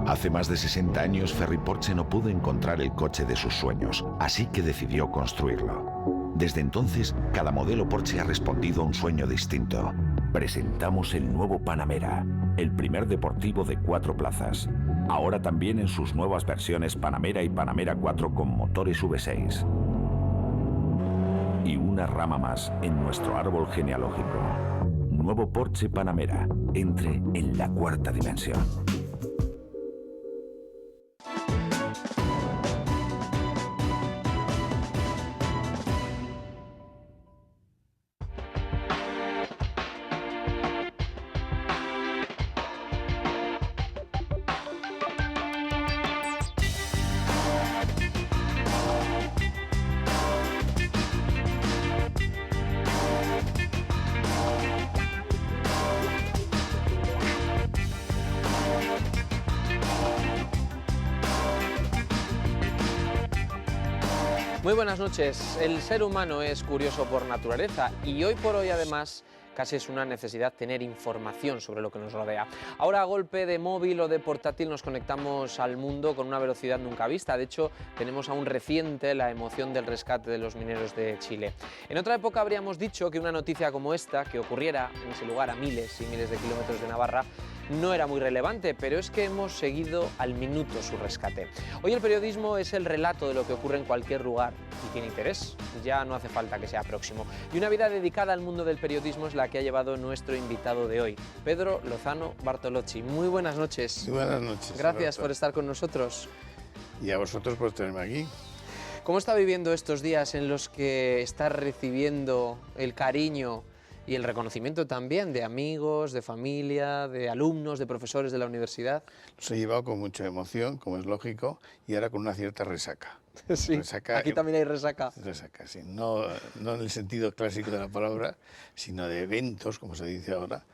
Hace más de 60 años, Ferry Porsche no pudo encontrar el coche de sus sueños, así que decidió construirlo. Desde entonces, cada modelo Porsche ha respondido a un sueño distinto. Presentamos el nuevo Panamera, el primer deportivo de 4 plazas. Ahora también en sus nuevas versiones Panamera y Panamera 4 con motores V6. Y una rama más en nuestro árbol genealógico. Nuevo Porsche Panamera. Entre en la 4ª dimensión. Muy buenas noches. El ser humano es curioso por naturaleza y hoy por hoy además casi es una necesidad tener información sobre lo que nos rodea. Ahora a golpe de móvil o de portátil nos conectamos al mundo con una velocidad nunca vista. De hecho, tenemos aún reciente la emoción del rescate de los mineros de Chile. En otra época habríamos dicho que una noticia como esta, que ocurriera en ese lugar a miles y miles de kilómetros de Navarra, no era muy relevante, pero es que hemos seguido al minuto su rescate. Hoy el periodismo es el relato de lo que ocurre en cualquier lugar y tiene interés, ya no hace falta que sea próximo. Y una vida dedicada al mundo del periodismo es la que ha llevado nuestro invitado de hoy, Pedro Lozano Bartolocci. Muy buenas noches. Muy buenas noches. Gracias por estar con nosotros. Y a vosotros por tenerme aquí. ¿Cómo está viviendo estos días en los que está recibiendo el cariño y el reconocimiento también de amigos, de familia, de alumnos, de profesores de la universidad? Los he llevado con mucha emoción, como es lógico, y ahora con una cierta resaca. Sí, resaca, aquí también hay resaca. Resaca, sí. No en el sentido clásico de la palabra, sino de eventos, como se dice ahora,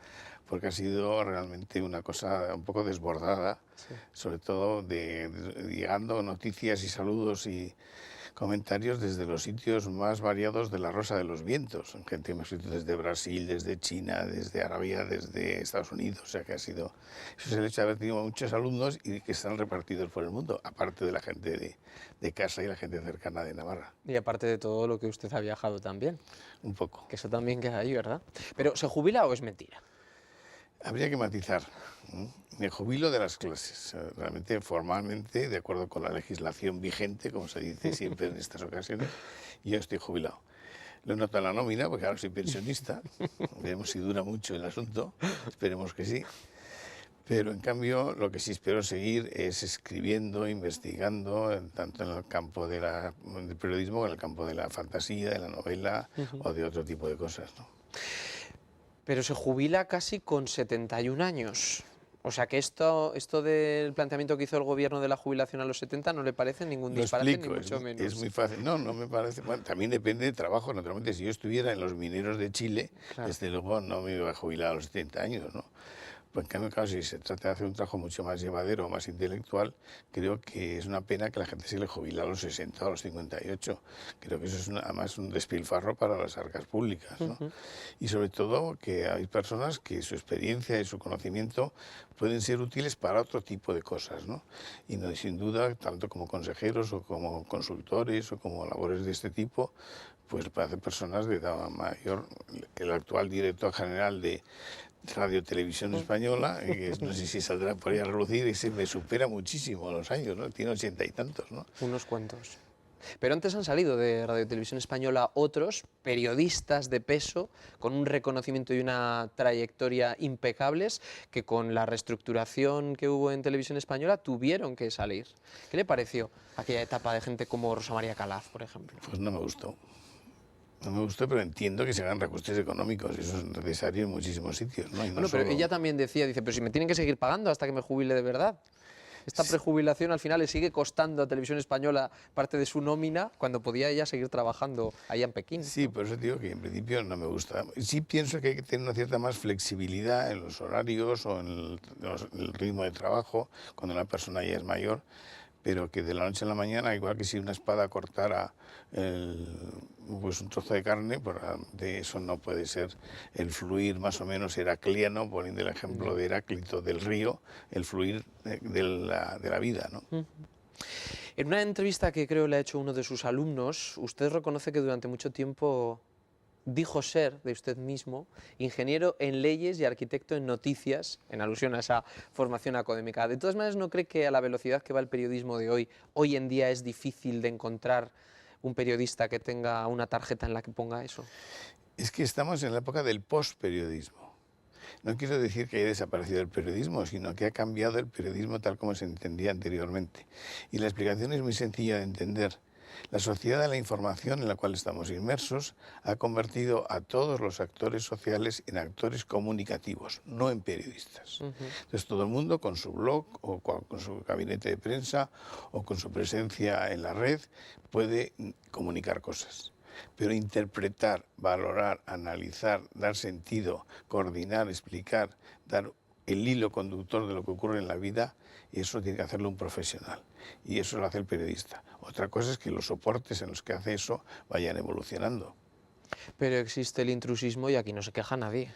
porque ha sido realmente una cosa un poco desbordada, sí. Sobre todo llegando noticias y saludos y comentarios desde los sitios más variados de la Rosa de los Vientos. Gente me ha escrito desde Brasil, desde China, desde Arabia, desde Estados Unidos. O sea que ha sido... Eso es el hecho de haber tenido muchos alumnos y que están repartidos por el mundo, aparte de la gente de casa y la gente cercana de Navarra. Y aparte de todo lo que usted ha viajado también. Un poco. Que eso también queda ahí, ¿verdad? Pero ¿se jubila o es mentira? Habría que matizar. Me jubilo de las clases, realmente formalmente, de acuerdo con la legislación vigente, como se dice siempre en estas ocasiones, yo estoy jubilado. Lo noto en la nómina, porque ahora soy pensionista, veremos si dura mucho el asunto, esperemos que sí. Pero en cambio lo que sí espero seguir es escribiendo, investigando, tanto en el campo del periodismo como en el campo de la fantasía, de la novela o de otro tipo de cosas, ¿no? Pero se jubila casi con 71 años. O sea que esto del planteamiento que hizo el gobierno de la jubilación a los 70 no le parece ningún disparate, ni mucho menos. Es muy fácil. No me parece. Bueno, también depende de trabajo. Naturalmente, si yo estuviera en los mineros de Chile, claro, desde luego no me iba a jubilar a los 70 años, ¿no? Pues en cambio, claro, si se trata de hacer un trabajo mucho más llevadero, más intelectual, creo que es una pena que la gente se le jubile a los 60 o a los 58. Creo que eso es además un despilfarro para las arcas públicas, ¿no? Y sobre todo que hay personas que su experiencia y su conocimiento pueden ser útiles para otro tipo de cosas, ¿no? Y no, sin duda, tanto como consejeros o como consultores o como labores de este tipo, pues para personas de edad mayor, que el actual director general de Radio Televisión Española, que no sé si saldrá por ahí a relucir, y se me supera muchísimo los años, ¿no? Tiene 80 y tantos, ¿no? Unos cuantos. Pero antes han salido de Radio Televisión Española otros periodistas de peso con un reconocimiento y una trayectoria impecables que con la reestructuración que hubo en Televisión Española tuvieron que salir. ¿Qué le pareció aquella etapa de gente como Rosa María Calaf, por ejemplo? Pues no me gustó. No me gustó, pero entiendo que se hagan reajustes económicos, eso es necesario en muchísimos sitios, ¿no? Y no bueno, pero solo... ella también decía, pero si me tienen que seguir pagando hasta que me jubile de verdad. Esta prejubilación al final le sigue costando a Televisión Española parte de su nómina cuando podía ella seguir trabajando allá en Pekín. Sí, por eso digo que en principio no me gusta. Sí pienso que hay que tener una cierta más flexibilidad en los horarios o en el ritmo de trabajo cuando una persona ya es mayor, pero que de la noche a la mañana, igual que si una espada cortara pues un trozo de carne, pues de eso no puede ser el fluir más o menos heracliano, poniendo el ejemplo de Heráclito del río, el fluir de la vida, ¿no? En una entrevista que creo le ha hecho uno de sus alumnos, usted reconoce que durante mucho tiempo dijo ser, de usted mismo, ingeniero en leyes y arquitecto en noticias, en alusión a esa formación académica. De todas maneras, ¿no cree que a la velocidad que va el periodismo de hoy en día es difícil de encontrar un periodista que tenga una tarjeta en la que ponga eso? Es que estamos en la época del postperiodismo. No quiero decir que haya desaparecido el periodismo, sino que ha cambiado el periodismo tal como se entendía anteriormente. Y la explicación es muy sencilla de entender. La sociedad de la información en la cual estamos inmersos ha convertido a todos los actores sociales en actores comunicativos, no en periodistas. Entonces todo el mundo con su blog o con su gabinete de prensa o con su presencia en la red puede comunicar cosas. Pero interpretar, valorar, analizar, dar sentido, coordinar, explicar, dar el hilo conductor de lo que ocurre en la vida, eso tiene que hacerlo un profesional y eso lo hace el periodista. Otra cosa es que los soportes en los que hace eso vayan evolucionando. Pero existe el intrusismo y aquí no se queja nadie.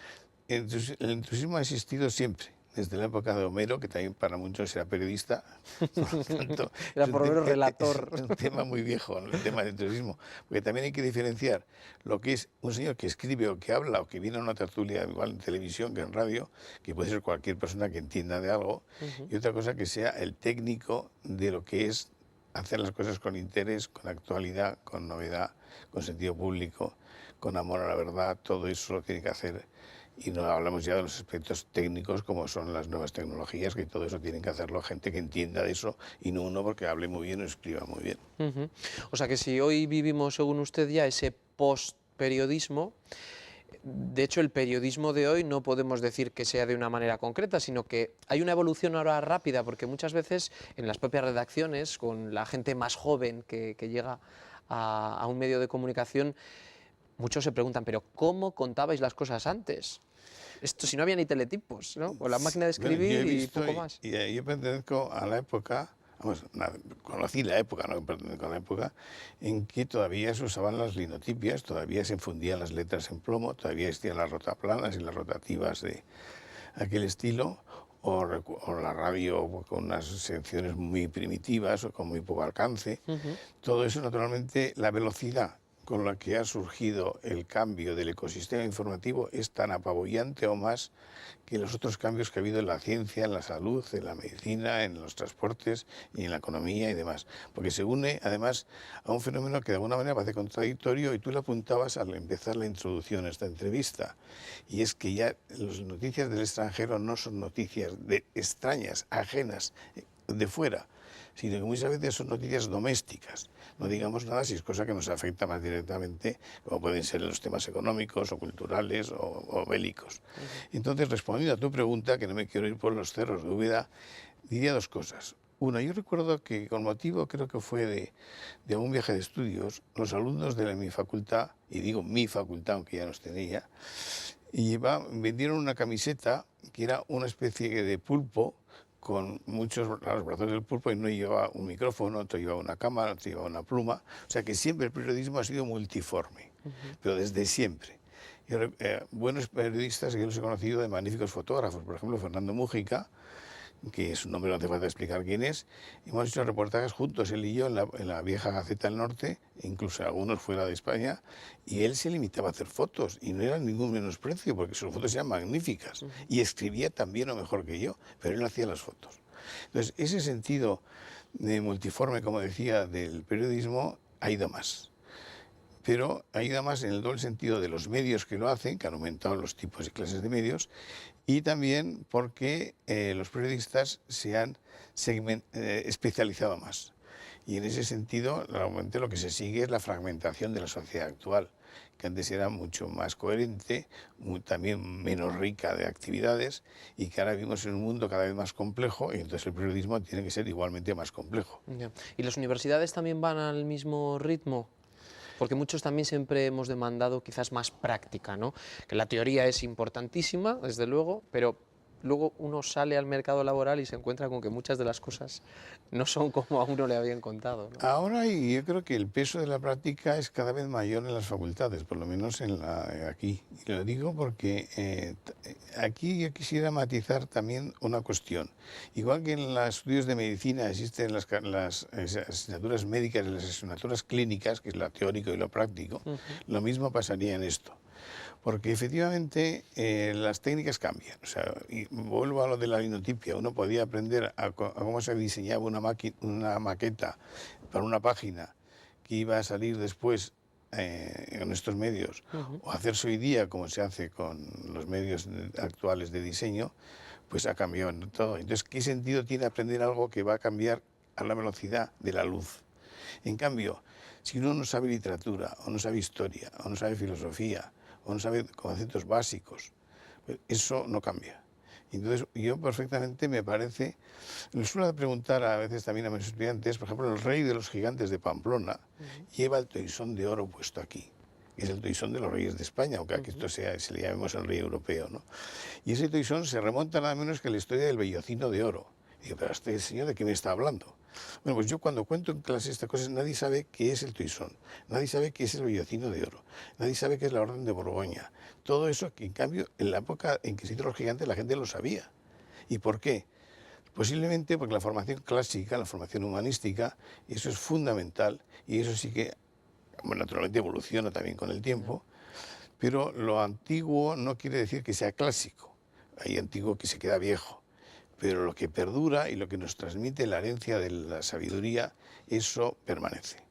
El intrusismo ha existido siempre, desde la época de Homero, que también para muchos era periodista. Por lo tanto, Era por lo menos relator. Es un tema muy viejo, ¿no? El tema del intrusismo, porque también hay que diferenciar lo que es un señor que escribe o que habla o que viene a una tertulia, igual en televisión que en radio, que puede ser cualquier persona que entienda de algo, y otra cosa que sea el técnico de lo que es hacer las cosas con interés, con actualidad, con novedad, con sentido público, con amor a la verdad. Todo eso lo tiene que hacer. Y no hablamos ya de los aspectos técnicos como son las nuevas tecnologías, que todo eso tienen que hacerlo gente que entienda de eso y no uno porque hable muy bien o escriba muy bien. O sea que si hoy vivimos, según usted, ya ese post-periodismo, de hecho el periodismo de hoy no podemos decir que sea de una manera concreta, sino que hay una evolución ahora rápida, porque muchas veces en las propias redacciones, con la gente más joven que llega a un medio de comunicación, muchos se preguntan, pero ¿cómo contabais las cosas antes? Esto, si no había ni teletipos, ¿no? O la máquina de escribir Bueno, y poco más. Yo pertenezco a la época, vamos, conocí la época, no pertenezco a la época, en que todavía se usaban las linotipias, todavía se fundían las letras en plomo, todavía existían las rotaplanas y las rotativas de aquel estilo, o la radio con unas secciones muy primitivas o con muy poco alcance. Todo eso, naturalmente, la velocidad con la que ha surgido el cambio del ecosistema informativo es tan apabullante o más que los otros cambios que ha habido en la ciencia, en la salud, en la medicina, en los transportes y en la economía y demás. Porque se une, además, a un fenómeno que de alguna manera parece contradictorio y tú lo apuntabas al empezar la introducción a esta entrevista. Y es que ya las noticias del extranjero no son noticias extrañas, ajenas, de fuera, sino que muchas veces son noticias domésticas. No digamos nada si es cosa que nos afecta más directamente, como pueden ser los temas económicos o culturales o bélicos. Entonces, respondiendo a tu pregunta, que no me quiero ir por los cerros de Úbeda, diría dos cosas. Una, yo recuerdo que con motivo, creo que fue de un viaje de estudios, los alumnos de mi facultad, y digo mi facultad, aunque ya nos tenía, vendieron una camiseta que era una especie de pulpo, con muchos los brazos del pulpo, y no llevaba un micrófono, otro llevaba una cámara, otro llevaba una pluma. O sea que siempre el periodismo ha sido multiforme, pero desde siempre. Buenos periodistas que yo los he conocido, de magníficos fotógrafos, por ejemplo Fernando Mújica, que es un nombre, no hace falta explicar quién es. Hemos hecho reportajes juntos, él y yo, en la vieja Gaceta del Norte, incluso algunos fuera de España, y él se limitaba a hacer fotos, y no era ningún menosprecio, porque sus fotos eran magníficas, y escribía también o mejor que yo, pero él hacía las fotos. Entonces, ese sentido de multiforme, como decía, del periodismo, ha ido más. Pero ha ido más en el doble sentido de los medios que lo hacen, que han aumentado los tipos y clases de medios, y también porque los periodistas se han especializado más. Y en ese sentido, realmente lo que se sigue es la fragmentación de la sociedad actual, que antes era mucho más coherente, también menos rica de actividades, y que ahora vivimos en un mundo cada vez más complejo, y entonces el periodismo tiene que ser igualmente más complejo. ¿Y las universidades también van al mismo ritmo? Porque muchos también siempre hemos demandado quizás más práctica, ¿no? Que la teoría es importantísima, desde luego, pero luego uno sale al mercado laboral y se encuentra con que muchas de las cosas no son como a uno le habían contado, ¿no? Ahora y yo creo que el peso de la práctica es cada vez mayor en las facultades, por lo menos aquí. Y lo digo porque aquí yo quisiera matizar también una cuestión. Igual que en los estudios de medicina existen las asignaturas médicas y las asignaturas clínicas, que es lo teórico y lo práctico, lo mismo pasaría en esto. Porque efectivamente las técnicas cambian. O sea, y vuelvo a lo de la linotipia. Uno podía aprender a cómo se diseñaba una maqueta para una página que iba a salir después en estos medios, o hacerse hoy día como se hace con los medios actuales de diseño, pues ha cambiado en todo. Entonces, ¿qué sentido tiene aprender algo que va a cambiar a la velocidad de la luz? En cambio, si uno no sabe literatura, o no sabe historia, o no sabe filosofía, o no sabe conceptos básicos, pues eso no cambia. Entonces, yo perfectamente me parece, le suelo preguntar a veces también a mis estudiantes, por ejemplo, el rey de los gigantes de Pamplona lleva el toisón de oro puesto aquí, que es el toisón de los reyes de España, aunque aquí esto se le llamemos el rey europeo, ¿no? Y ese toisón se remonta nada menos que a la historia del Bellocino de oro. Y digo, pero este señor, ¿de qué me está hablando? Bueno, pues yo cuando cuento en clase estas cosas, nadie sabe qué es el toisón, nadie sabe qué es el Bellocino de oro, nadie sabe qué es la Orden de Borgoña. Todo eso que, en cambio, en la época en que se hizo los gigantes, la gente lo sabía. ¿Y por qué? Posiblemente porque la formación clásica, la formación humanística, eso es fundamental, y eso sí que, bueno, naturalmente evoluciona también con el tiempo, pero lo antiguo no quiere decir que sea clásico. Hay antiguo que se queda viejo. Pero lo que perdura y lo que nos transmite la herencia de la sabiduría, eso permanece.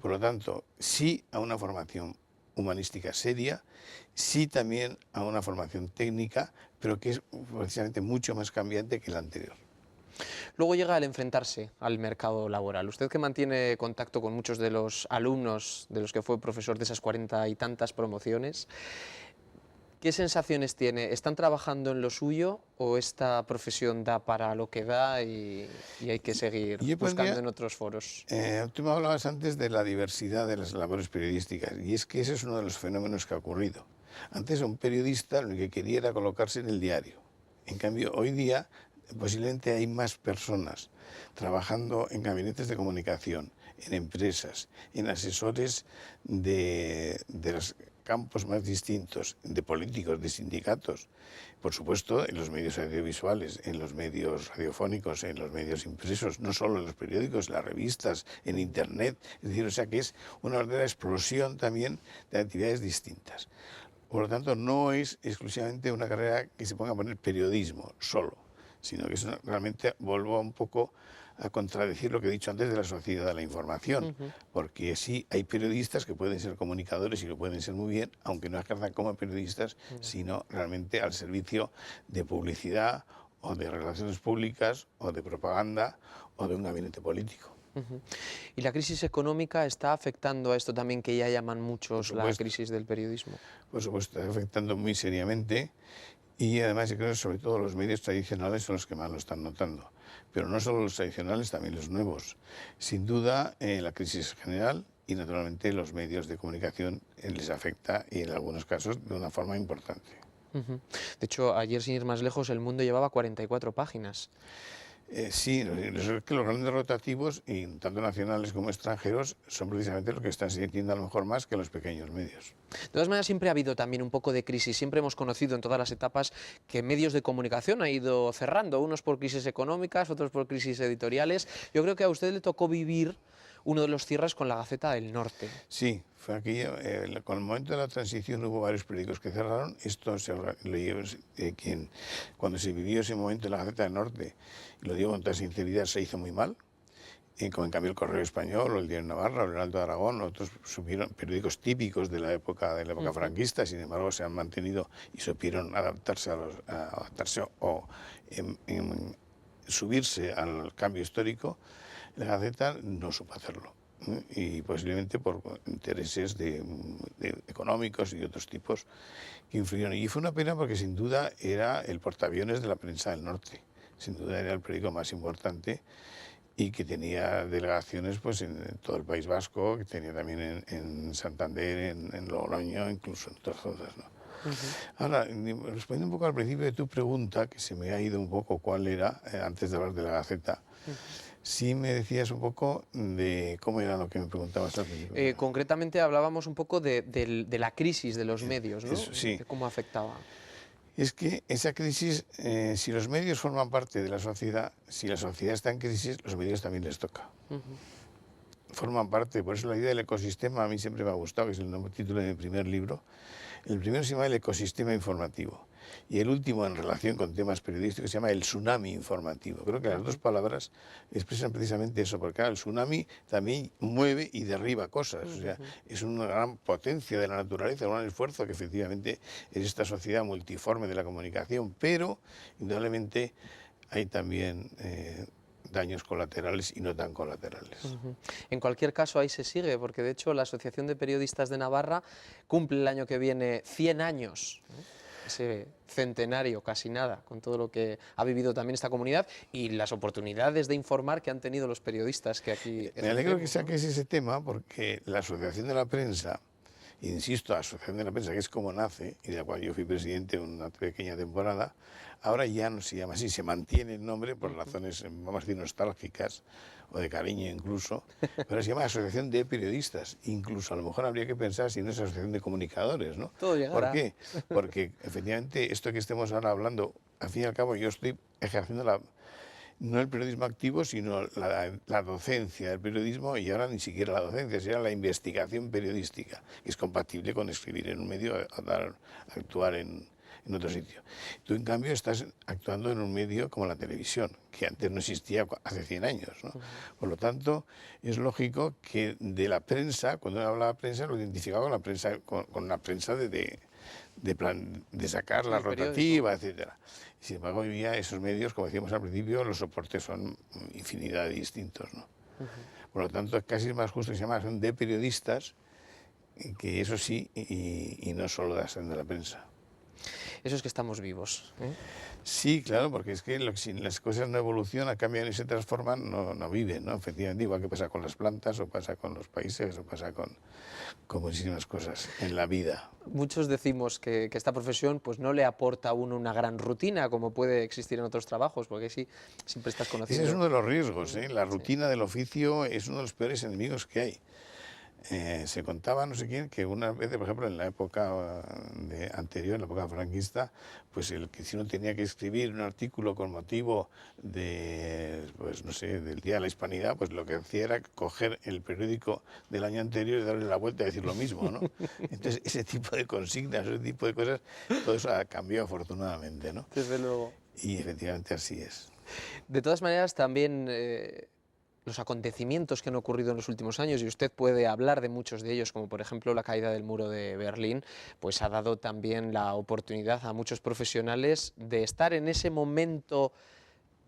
Por lo tanto, sí a una formación humanística seria, sí también a una formación técnica, pero que es precisamente mucho más cambiante que la anterior. Luego llega el enfrentarse al mercado laboral. Usted, que mantiene contacto con muchos de los alumnos de los que fue profesor de esas 40 y tantas promociones, ¿qué sensaciones tiene? ¿Están trabajando en lo suyo o esta profesión da para lo que da y hay que seguir buscando en otros foros? Tú me hablabas antes de la diversidad de las labores periodísticas, y es que ese es uno de los fenómenos que ha ocurrido. Antes un periodista lo que quería era colocarse en el diario. En cambio, hoy día posiblemente hay más personas trabajando en gabinetes de comunicación, en empresas, en asesores de los campos más distintos, de políticos, de sindicatos, por supuesto en los medios audiovisuales, en los medios radiofónicos, en los medios impresos, no solo en los periódicos, en las revistas, en internet, es decir, o sea que es una verdadera explosión también de actividades distintas. Por lo tanto, no es exclusivamente una carrera que se ponga a poner periodismo solo, sino que es realmente, vuelvo un poco a contradecir lo que he dicho antes de la sociedad de la información, porque sí hay periodistas que pueden ser comunicadores y lo pueden ser muy bien, aunque no ejerzan como periodistas, sino realmente al servicio de publicidad o de relaciones públicas o de propaganda o de un gabinete político. ¿Y la crisis económica está afectando a esto también que ya llaman muchos la crisis del periodismo? Por supuesto, está afectando muy seriamente. Y además yo creo que sobre todo los medios tradicionales son los que más lo están notando. Pero no solo los tradicionales, también los nuevos. Sin duda, la crisis general y naturalmente los medios de comunicación les afecta, y en algunos casos de una forma importante. De hecho, ayer, sin ir más lejos, El Mundo llevaba 44 páginas. Sí, es que los grandes rotativos, y tanto nacionales como extranjeros, son precisamente lo que están sintiendo a lo mejor más que los pequeños medios. De todas maneras, siempre ha habido también un poco de crisis. Siempre hemos conocido en todas las etapas que medios de comunicación han ido cerrando, unos por crisis económicas, otros por crisis editoriales. Yo creo que a usted le tocó vivir uno de los cierres con la Gaceta del Norte. Sí, fue aquello, con el momento de la transición hubo varios periódicos que cerraron. Esto cuando se vivió ese momento en la Gaceta del Norte, y lo digo con toda sinceridad, se hizo muy mal. Como en cambio el Correo Español, o el Diario de Navarra, o el Heraldo de Aragón, otros supieron, periódicos típicos de la época franquista, sin embargo se han mantenido y supieron adaptarse o subirse al cambio histórico. La Gaceta no supo hacerlo, y posiblemente por intereses económicos y de otros tipos que influyeron. Y fue una pena porque sin duda era el portaaviones de la prensa del norte, sin duda era el periódico más importante y que tenía delegaciones pues en todo el País Vasco, que tenía también en Santander, en Logroño, incluso en otras zonas, ¿no? Ahora, respondiendo un poco al principio de tu pregunta, que se me ha ido un poco cuál era, antes de hablar de la Gaceta, sí me decías un poco de cómo era lo que me preguntabas al principio. Concretamente hablábamos un poco de la crisis de los medios, ¿no? Eso, sí. De cómo afectaba. Es que esa crisis, si los medios forman parte de la sociedad, si la sociedad está en crisis, los medios también les toca. Forman parte, por eso la idea del ecosistema a mí siempre me ha gustado, que es el título de mi primer libro. El primero se llama el ecosistema informativo y el último, en relación con temas periodísticos, se llama el tsunami informativo. Creo que las dos palabras expresan precisamente eso, porque claro, el tsunami también mueve y derriba cosas, o sea, es una gran potencia de la naturaleza, un gran esfuerzo que efectivamente es esta sociedad multiforme de la comunicación, pero indudablemente hay también daños colaterales y no tan colaterales. En cualquier caso, ahí se sigue, porque de hecho la Asociación de Periodistas de Navarra cumple el año que viene 100 años, ese centenario, casi nada, con todo lo que ha vivido también esta comunidad y las oportunidades de informar que han tenido los periodistas que aquí... Me alegro que saques ese tema, porque la Asociación de la Prensa, insisto, la Asociación de la Prensa, que es como nace, y de la cual yo fui presidente una pequeña temporada, ahora ya no se llama así, se mantiene el nombre por razones, vamos a decir, nostálgicas, o de cariño incluso, pero se llama Asociación de Periodistas. Incluso a lo mejor habría que pensar si no es Asociación de Comunicadores, ¿no? Todo llegará. ¿Por qué? Porque efectivamente esto que estemos ahora hablando, al fin y al cabo yo estoy ejerciendo no el periodismo activo, sino la docencia del periodismo, y ahora ni siquiera la docencia, será la investigación periodística, que es compatible con escribir en un medio, actuar en otro sitio. Tú, en cambio, estás actuando en un medio como la televisión, que antes no existía hace 100 años, ¿no? Por lo tanto, es lógico que de la prensa, cuando uno hablaba de prensa, lo identificaba con la prensa, con la prensa de sacar la rotativa, etcétera. Sin embargo, hoy día esos medios, como decíamos al principio, los soportes son infinidad de distintos, ¿no? Por lo tanto, casi es más justo que se llama son de periodistas, que eso sí, y no solo de la prensa. Eso es que estamos vivos, ¿eh? Sí, claro, porque es que si las cosas no evolucionan, cambian y se transforman, no viven, ¿no? Efectivamente, igual que pasa con las plantas, o pasa con los países, o pasa con muchísimas cosas en la vida. Muchos decimos que esta profesión pues no le aporta a uno una gran rutina como puede existir en otros trabajos, porque sí, siempre estás conociendo... Ese es uno de los riesgos, ¿eh? La rutina del oficio es uno de los peores enemigos que hay. Se contaba, no sé quién, que una vez, por ejemplo, en la época anterior, en la época franquista, pues si uno tenía que escribir un artículo con motivo pues no sé, del Día de la Hispanidad, pues lo que hacía era coger el periódico del año anterior y darle la vuelta y decir lo mismo, ¿no? Entonces, ese tipo de consignas, ese tipo de cosas, todo eso ha cambiado afortunadamente, ¿no? Desde luego. Y efectivamente así es. De todas maneras, también... los acontecimientos que han ocurrido en los últimos años, y usted puede hablar de muchos de ellos, como por ejemplo la caída del muro de Berlín, pues ha dado también la oportunidad a muchos profesionales de estar en ese momento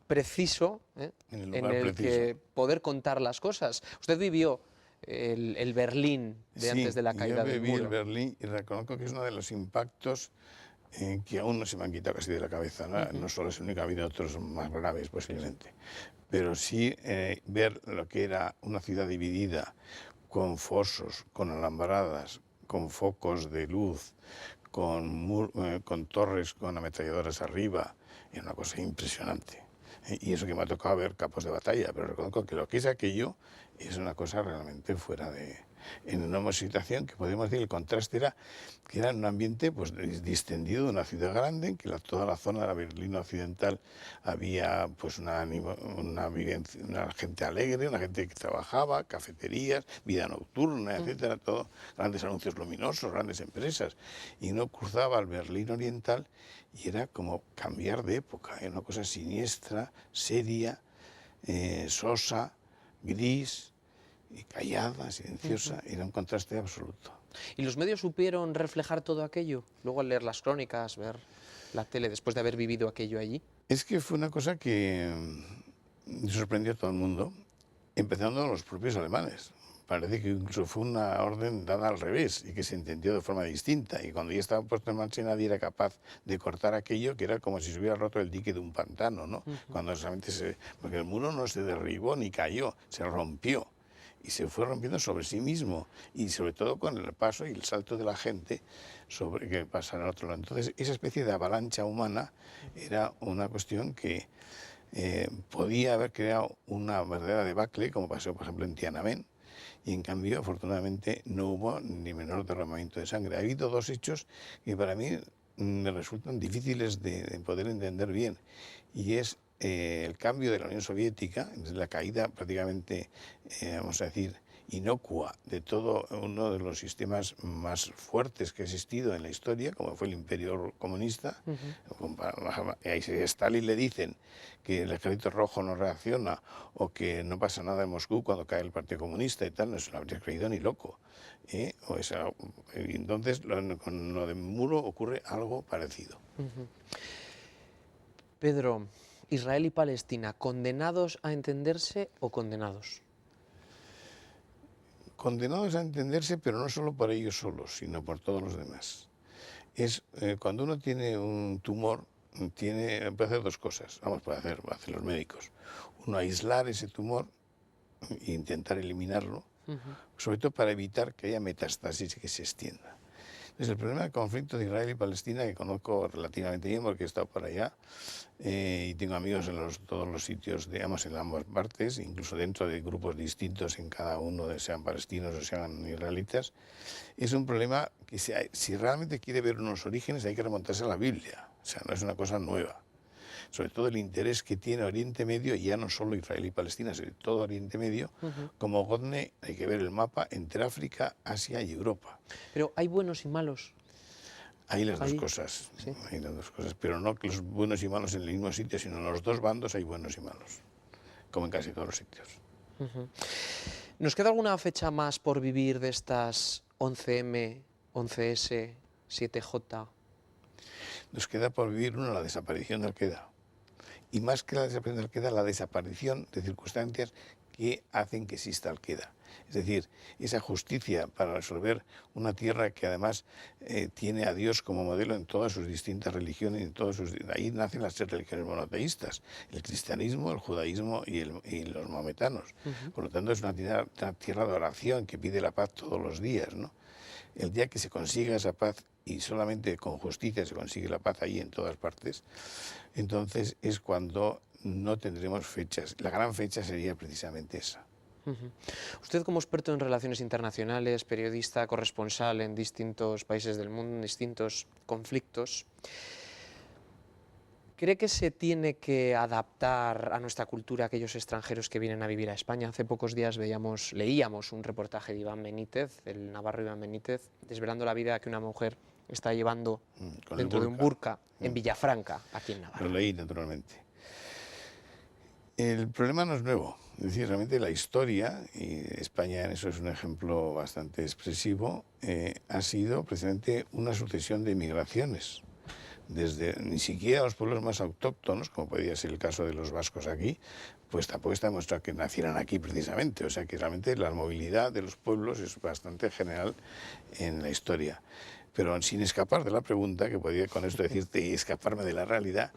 preciso, en el que poder contar las cosas. Usted vivió el Berlín de antes de la caída del muro. Yo viví el Berlín y reconozco que es uno de los impactos que aún no se me han quitado casi de la cabeza, ¿no? No solo es el único, ha habido otros más graves posiblemente, pero sí ver lo que era una ciudad dividida, con fosos, con alambradas, con focos de luz, con torres con ametralladoras arriba, era una cosa impresionante. Y eso que me ha tocado ver campos de batalla, pero reconozco que lo que es aquello es una cosa realmente fuera de... En una situación que podemos decir, el contraste era que era un ambiente pues distendido de una ciudad grande, en que toda la zona de la Berlín occidental había pues una gente alegre, una gente que trabajaba, cafeterías, vida nocturna, etcétera, todo, grandes anuncios luminosos, grandes empresas. Y uno cruzaba al Berlín oriental y era como cambiar de época, era una cosa siniestra, seria, sosa, gris, y callada, silenciosa, era un contraste absoluto. ¿Y los medios supieron reflejar todo aquello? Luego al leer las crónicas, ver la tele, después de haber vivido aquello allí. Es que fue una cosa que sorprendió a todo el mundo, empezando los propios alemanes. Parece que incluso fue una orden dada al revés y que se entendió de forma distinta. Y cuando ya estaba puesto en marcha, nadie era capaz de cortar aquello, que era como si se hubiera roto el dique de un pantano, ¿no? Cuando realmente porque el muro no se derribó ni cayó, se rompió. y se fue rompiendo sobre sí mismo, y sobre todo con el paso y el salto de la gente sobre que pasa al otro lado. Entonces, esa especie de avalancha humana era una cuestión que podía haber creado una verdadera debacle, como pasó, por ejemplo, en Tiananmen, y en cambio, afortunadamente, no hubo ni menor derramamiento de sangre. Ha habido dos hechos que para mí me resultan difíciles de poder entender bien, y es el cambio de la Unión Soviética, la caída prácticamente, vamos a decir, inocua de todo uno de los sistemas más fuertes que ha existido en la historia, como fue el Imperio Comunista. A Stalin le dicen que el Ejército Rojo no reacciona o que no pasa nada en Moscú cuando cae el Partido Comunista y tal, no se lo habría creído ni loco. Entonces, con lo de Muro ocurre algo parecido. Pedro, Israel y Palestina, ¿condenados a entenderse o condenados? Condenados a entenderse, pero no solo por ellos solos, sino por todos los demás. Cuando uno tiene un tumor, puede hacer dos cosas. Puede hacer los médicos. Uno, aislar ese tumor e intentar eliminarlo, sobre todo para evitar que haya metástasis y que se extienda. Entonces, el problema del conflicto de Israel y Palestina, que conozco relativamente bien porque he estado por allá y tengo amigos en todos los sitios, digamos, en ambas partes, incluso dentro de grupos distintos en cada uno, sean palestinos o sean israelitas, es un problema que si realmente quiere ver unos orígenes hay que remontarse a la Biblia, o sea, no es una cosa nueva. Sobre todo el interés que tiene Oriente Medio, y ya no solo Israel y Palestina, sino todo Oriente Medio, como Godne, hay que ver el mapa entre África, Asia y Europa. Pero hay buenos y malos. Hay las dos cosas, ¿sí? Hay las dos cosas, pero no que los buenos y malos en el mismo sitio, sino en los dos bandos hay buenos y malos, como en casi todos los sitios. ¿Nos queda alguna fecha más por vivir de estas 11M, 11S, 7J? Nos queda por vivir la desaparición de Al-Qaeda. Y más que la desaparición de Al-Qaeda, la desaparición de circunstancias que hacen que exista Al-Qaeda. Es decir, esa justicia para resolver una tierra que además tiene a Dios como modelo en todas sus distintas religiones, ahí nacen las tres religiones monoteístas, el cristianismo, el judaísmo y los maometanos. Por lo tanto, es una tierra de oración que pide la paz todos los días, ¿no? El día que se consiga esa paz, y solamente con justicia se consigue la paz ahí en todas partes, entonces es cuando no tendremos fechas. La gran fecha sería precisamente esa. Usted, como experto en relaciones internacionales, periodista, corresponsal en distintos países del mundo, en distintos conflictos, ¿cree que se tiene que adaptar a nuestra cultura a aquellos extranjeros que vienen a vivir a España? Hace pocos días leíamos un reportaje de Iván Benítez, el navarro Iván Benítez, desvelando la vida que una mujer está llevando dentro de un burka en Villafranca, aquí en Navarra. Lo leí, naturalmente. El problema no es nuevo. Es decir, realmente la historia, y España en eso es un ejemplo bastante expresivo, ha sido precisamente una sucesión de migraciones. Desde ni siquiera los pueblos más autóctonos, como podría ser el caso de los vascos aquí, pues tampoco está demostrado que nacieran aquí precisamente. O sea que realmente la movilidad de los pueblos es bastante general en la historia. Pero sin escapar de la pregunta, que podría con esto decirte y escaparme de la realidad,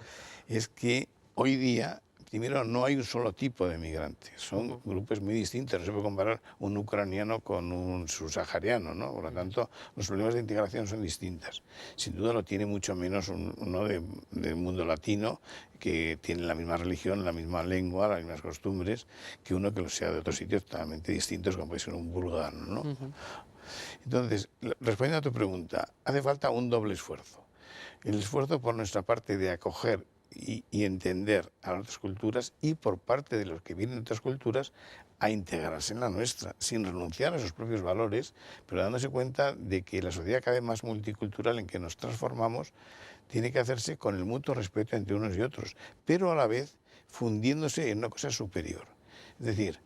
es que hoy día, primero, no hay un solo tipo de migrante, son grupos muy distintos, no se puede comparar un ucraniano con un subsahariano, ¿no? Por lo tanto, los problemas de integración son distintos. Sin duda lo tiene mucho menos uno del mundo latino, que tiene la misma religión, la misma lengua, las mismas costumbres, que uno que lo sea de otros sitios totalmente distintos, como puede ser un búlgaro, ¿no? Entonces, respondiendo a tu pregunta, hace falta un doble esfuerzo. El esfuerzo por nuestra parte de acoger y entender a otras culturas, y por parte de los que vienen de otras culturas a integrarse en la nuestra, sin renunciar a sus propios valores, pero dándose cuenta de que la sociedad cada vez más multicultural en que nos transformamos tiene que hacerse con el mutuo respeto entre unos y otros, pero a la vez fundiéndose en una cosa superior. Es decir,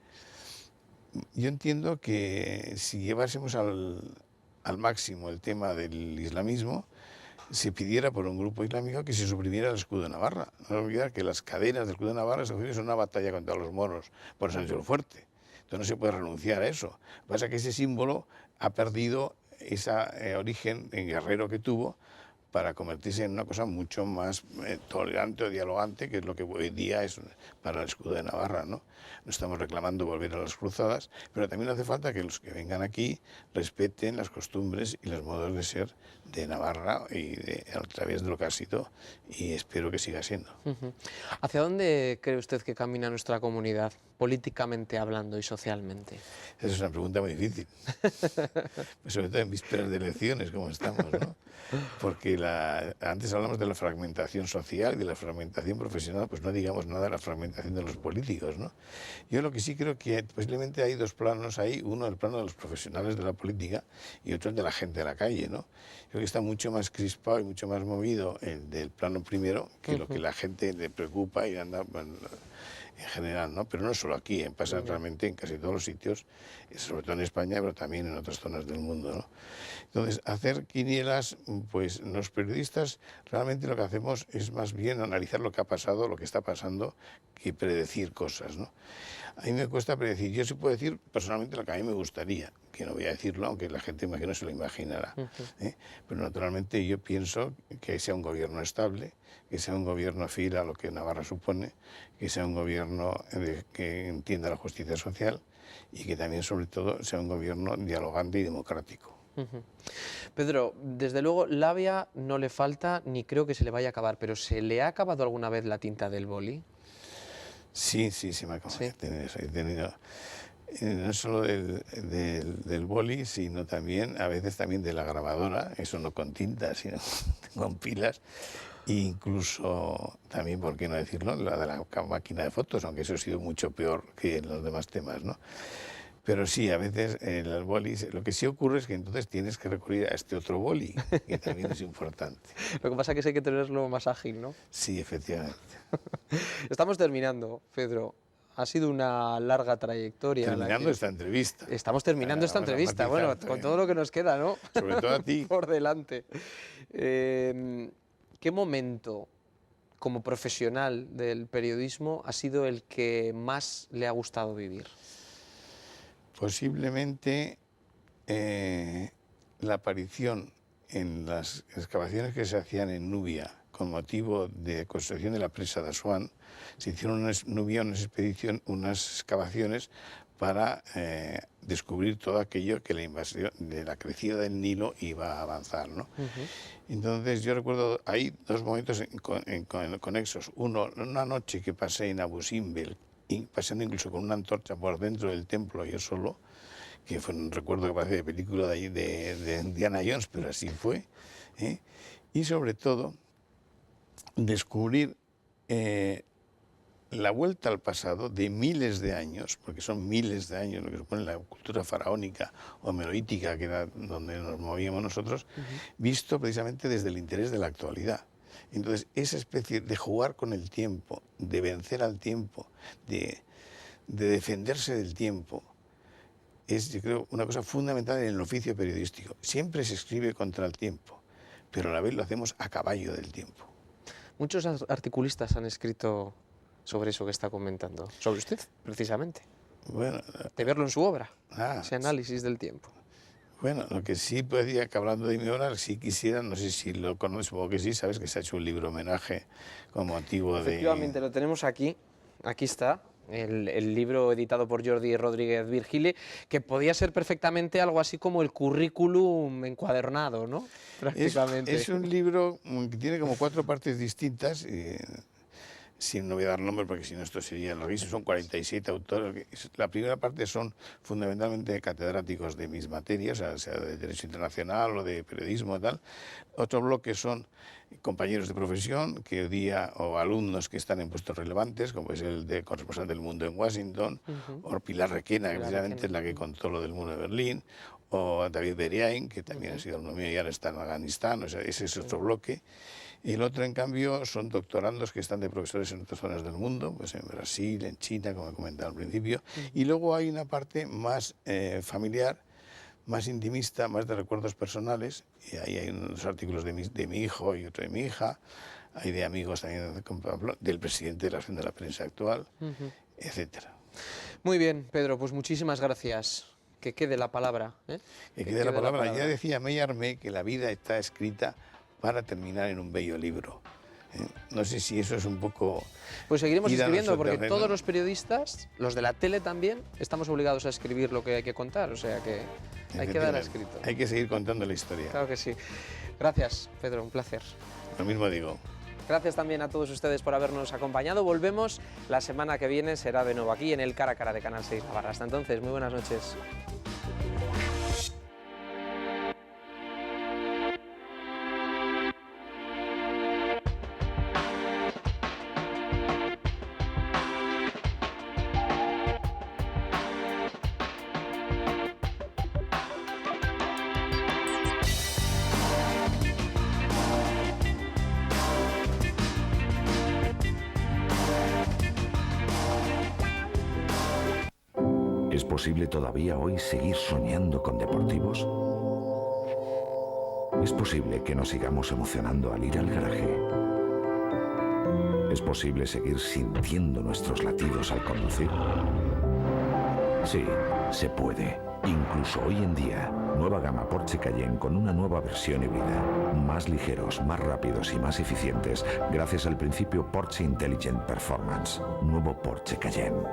yo entiendo que si llevásemos al máximo el tema del islamismo, se pidiera por un grupo islámico que se suprimiera el escudo de Navarra. No olvidar que las cadenas del escudo de Navarra son una batalla contra los moros por San Joan Fuerte. Entonces no se puede renunciar a eso. Lo que pasa es que ese símbolo ha perdido ese origen en guerrero que tuvo, para convertirse en una cosa mucho más tolerante o dialogante, que es lo que hoy día es para el escudo de Navarra, ¿no? No estamos reclamando volver a las cruzadas, pero también hace falta que los que vengan aquí respeten las costumbres y los modos de ser de Navarra a través de lo que ha sido, y espero que siga siendo. ¿Hacia dónde cree usted que camina nuestra comunidad, políticamente hablando y socialmente? Esa es una pregunta muy difícil, pues sobre todo en vísperas de elecciones, como estamos, ¿no? Porque antes hablamos de la fragmentación social y de la fragmentación profesional, pues no digamos nada de la fragmentación de los políticos, ¿no? Yo lo que sí creo que posiblemente hay dos planos ahí, uno el plano de los profesionales de la política y otro el de la gente de la calle, ¿no? Creo que está mucho más crispado y mucho más movido el del plano primero que lo que la gente le preocupa y anda... Bueno, en general, ¿no? Pero no solo aquí, pasa realmente en casi todos los sitios, sobre todo en España, pero también en otras zonas del mundo, ¿no? Entonces, hacer quinielas, pues los periodistas realmente lo que hacemos es más bien analizar lo que ha pasado, lo que está pasando, que predecir cosas, ¿no? A mí me cuesta predecir, yo sí puedo decir personalmente lo que a mí me gustaría, que no voy a decirlo, aunque la gente imagino se lo imaginará, ¿eh? Pero naturalmente yo pienso que sea un gobierno estable, que sea un gobierno fiel a lo que Navarra supone, que sea un gobierno que entienda la justicia social y que también, sobre todo, sea un gobierno dialogante y democrático. Pedro, desde luego labia no le falta ni creo que se le vaya a acabar, pero ¿se le ha acabado alguna vez la tinta del boli? Sí, me acabo de tener eso. He tenido no solo del boli, sino también, a veces también de la grabadora, eso no con tinta, sino con pilas. E incluso también, ¿por qué no decirlo?, la de la máquina de fotos, aunque eso ha sido mucho peor que en los demás temas, ¿no? Pero sí, a veces el boli, lo que sí ocurre es que entonces tienes que recurrir a este otro boli, que también es importante. Lo que pasa es que hay que tenerlo más ágil, ¿no? Sí, efectivamente. Estamos terminando, Pedro. Ha sido una larga trayectoria. Terminando esta entrevista. Estamos terminando esta entrevista, bueno, con todo lo que nos queda, ¿no? Sobre todo a ti. Por delante. ¿Qué momento, como profesional del periodismo, ha sido el que más le ha gustado vivir? Posiblemente la aparición en las excavaciones que se hacían en Nubia con motivo de construcción de la presa de Asuán. Se hicieron en Nubia unas excavaciones para descubrir todo aquello que la invasión de la crecida del Nilo iba a avanzar, ¿no? Entonces yo recuerdo, hay dos momentos conexos. Uno, una noche que pasé en Abu Simbel, pasando incluso con una antorcha por dentro del templo yo solo, que fue un recuerdo que parece de película de, allí, de Indiana Jones, pero así fue, ¿eh? Y sobre todo descubrir la vuelta al pasado de miles de años, porque son miles de años lo que supone la cultura faraónica o meroítica, que era donde nos movíamos nosotros, visto precisamente desde el interés de la actualidad. Entonces, esa especie de jugar con el tiempo, de vencer al tiempo, de defenderse del tiempo, es, yo creo, una cosa fundamental en el oficio periodístico. Siempre se escribe contra el tiempo, pero a la vez lo hacemos a caballo del tiempo. Muchos articulistas han escrito sobre eso que está comentando, sobre usted, precisamente. Bueno, de verlo en su obra, ese análisis del tiempo. Bueno, lo que sí podría, que hablando de mi obra, si quisiera, no sé si lo conoces, supongo que sí, sabes que se ha hecho un libro homenaje con motivo de... Efectivamente, lo tenemos aquí, aquí está, el libro editado por Jordi Rodríguez Virgili, que podía ser perfectamente algo así como el currículum encuadernado, ¿no? Prácticamente. Es un libro que tiene como 4 partes distintas, no voy a dar nombres porque si no esto sería larguísimo, son 47 autores. La primera parte son fundamentalmente catedráticos de mis materias, o sea de Derecho Internacional o de Periodismo y tal. Otro bloque son compañeros de profesión que hoy día, o alumnos que están en puestos relevantes, como es el de corresponsal del Mundo en Washington, o Pilar Requena, que precisamente es la que contó lo del Mundo de Berlín, o David Beriain, que también ha sido alumno mío y ahora está en Afganistán, o sea, ese es otro bloque. Y el otro, en cambio, son doctorandos que están de profesores en otras zonas del mundo, pues en Brasil, en China, como he comentado al principio. Y luego hay una parte más familiar, más intimista, más de recuerdos personales. Y ahí hay unos artículos de mi hijo y otro de mi hija. Hay de amigos también del presidente de la Asociación de la Prensa Actual, etcétera. Muy bien, Pedro, pues muchísimas gracias. Que quede la palabra. Que quede la palabra. Ya decía Mallarmé que la vida está escrita para terminar en un bello libro. No sé si eso es un poco... Pues seguiremos ir a escribiendo, nuestro porque terreno. todos los periodistas, los de la tele también, estamos obligados a escribir lo que hay que contar, o sea que hay que dar a escrito. Hay que seguir contando la historia. Claro que sí. Gracias, Pedro, un placer. Lo mismo digo. Gracias también a todos ustedes por habernos acompañado. Volvemos la semana que viene, será de nuevo aquí en el Cara a Cara de Canal 6 Navarra. Hasta entonces, muy buenas noches. ¿Es posible todavía hoy seguir soñando con deportivos? ¿Es posible que nos sigamos emocionando al ir al garaje? ¿Es posible seguir sintiendo nuestros latidos al conducir? Sí, se puede. Incluso hoy en día, nueva gama Porsche Cayenne con una nueva versión híbrida. Más ligeros, más rápidos y más eficientes gracias al principio Porsche Intelligent Performance. Nuevo Porsche Cayenne.